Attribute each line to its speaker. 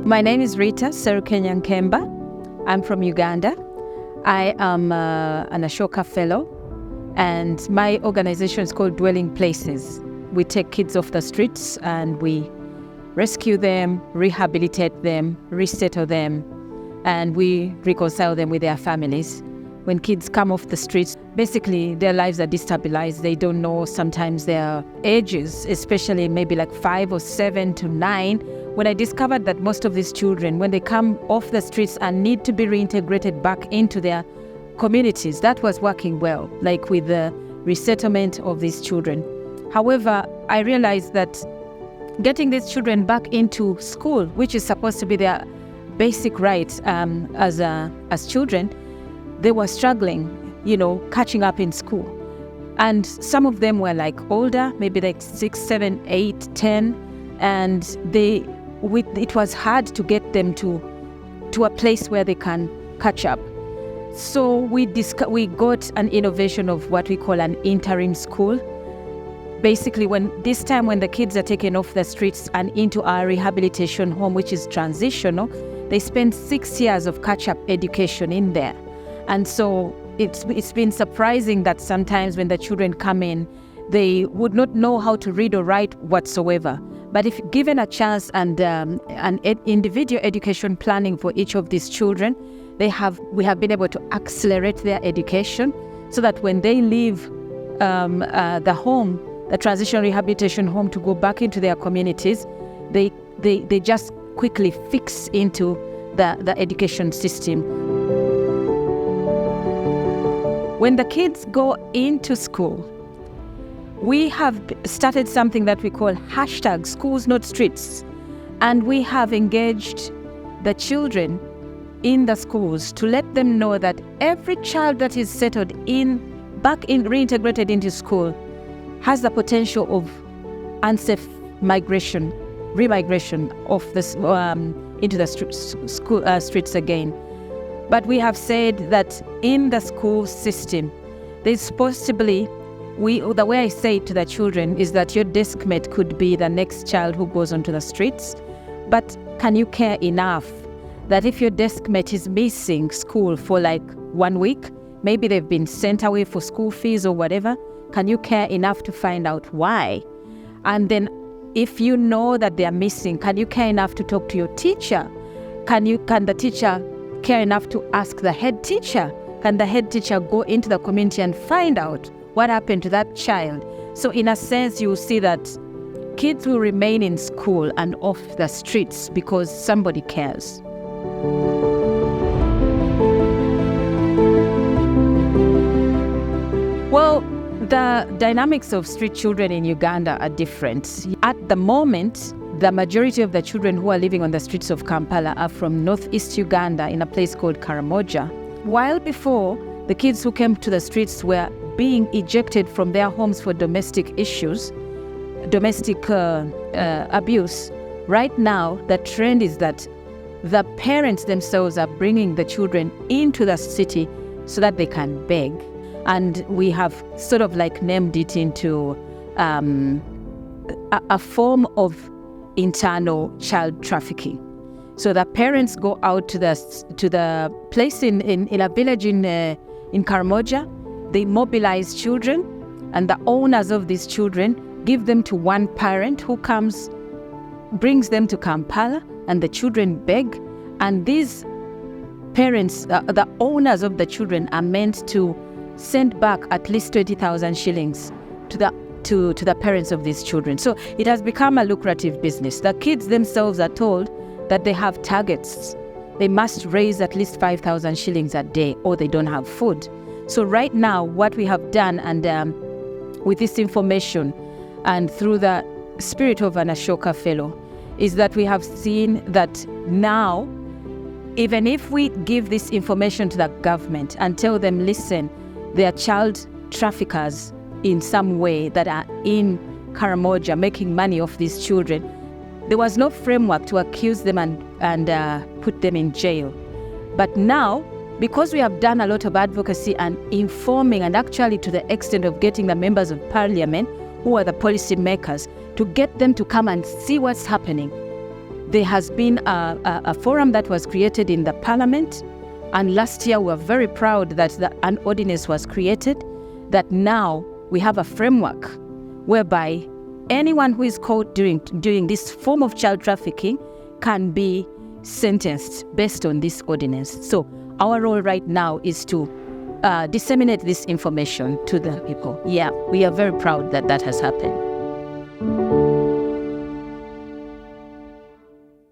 Speaker 1: My name is Rita Nkemba. I'm from Uganda. I am an Ashoka Fellow, and my organization is called Dwelling Places. We take kids off the streets and we rescue them, rehabilitate them, resettle them, and we reconcile them with their families. When kids come off the streets, basically their lives are destabilized. They don't know sometimes their ages, especially maybe like 5 or 7 to 9. When I discovered that most of these children, when they come off the streets and need to be reintegrated back into their communities, that was working well, like with the resettlement of these children. However, I realized that getting these children back into school, which is supposed to be their basic right as children, they were struggling, catching up in school. And some of them were like older, maybe like 6, 7, 8, 10, and it was hard to get them to a place where they can catch up. So we got an innovation of what we call an interim school. Basically, when the kids are taken off the streets and into our rehabilitation home, which is transitional, they spend 6 years of catch-up education in there. And so it's been surprising that sometimes when the children come in, they would not know how to read or write whatsoever. But if given a chance and an individual education planning for each of these children, we have been able to accelerate their education so that when they leave the home, the transitional rehabilitation home, to go back into their communities, they just quickly fix into the education system. When the kids go into school, we have started something that we call #SchoolsNotStreets, and we have engaged the children in the schools to let them know that every child that is settled reintegrated into school has the potential of unsafe remigration of this into the streets again. But we have said that in the school system, there's supposed to be, the way I say it to the children is that your deskmate could be the next child who goes onto the streets. But can you care enough that if your deskmate is missing school for like 1 week, maybe they've been sent away for school fees or whatever, can you care enough to find out why? And then if you know that they're missing, can you care enough to talk to your teacher? Can the teacher care enough to ask the head teacher? Can the head teacher go into the community and find out what happened to that child? So in a sense, you will see that kids will remain in school and off the streets because somebody cares. Well, the dynamics of street children in Uganda are different. At the moment, the majority of the children who are living on the streets of Kampala are from northeast Uganda in a place called Karamoja. While before, the kids who came to the streets were being ejected from their homes for domestic issues, domestic abuse. Right now, the trend is that the parents themselves are bringing the children into the city so that they can beg. And we have sort of like named it into a form of internal child trafficking. So the parents go out to the place in a village in Karamoja. They mobilize children, and the owners of these children give them to one parent who brings them to Kampala, and the children beg. And these parents, the owners of the children, are meant to send back at least 20,000 shillings to the parents of these children. So it has become a lucrative business. The kids themselves are told that they have targets. They must raise at least 5,000 shillings a day or they don't have food. So right now, what we have done, and with this information and through the spirit of an Ashoka Fellow, is that we have seen that now, even if we give this information to the government and tell them, listen, there are child traffickers in some way that are in Karamoja making money off these children, there was no framework to accuse them and put them in jail. But now, because we have done a lot of advocacy and informing, and actually to the extent of getting the members of parliament, who are the policy makers, to get them to come and see what's happening, there has been a forum that was created in the parliament, and last year we were very proud that an ordinance was created, that now we have a framework whereby anyone who is caught doing this form of child trafficking can be sentenced based on this ordinance. So our role right now is to disseminate this information to the people. Yeah, we are very proud that that has happened.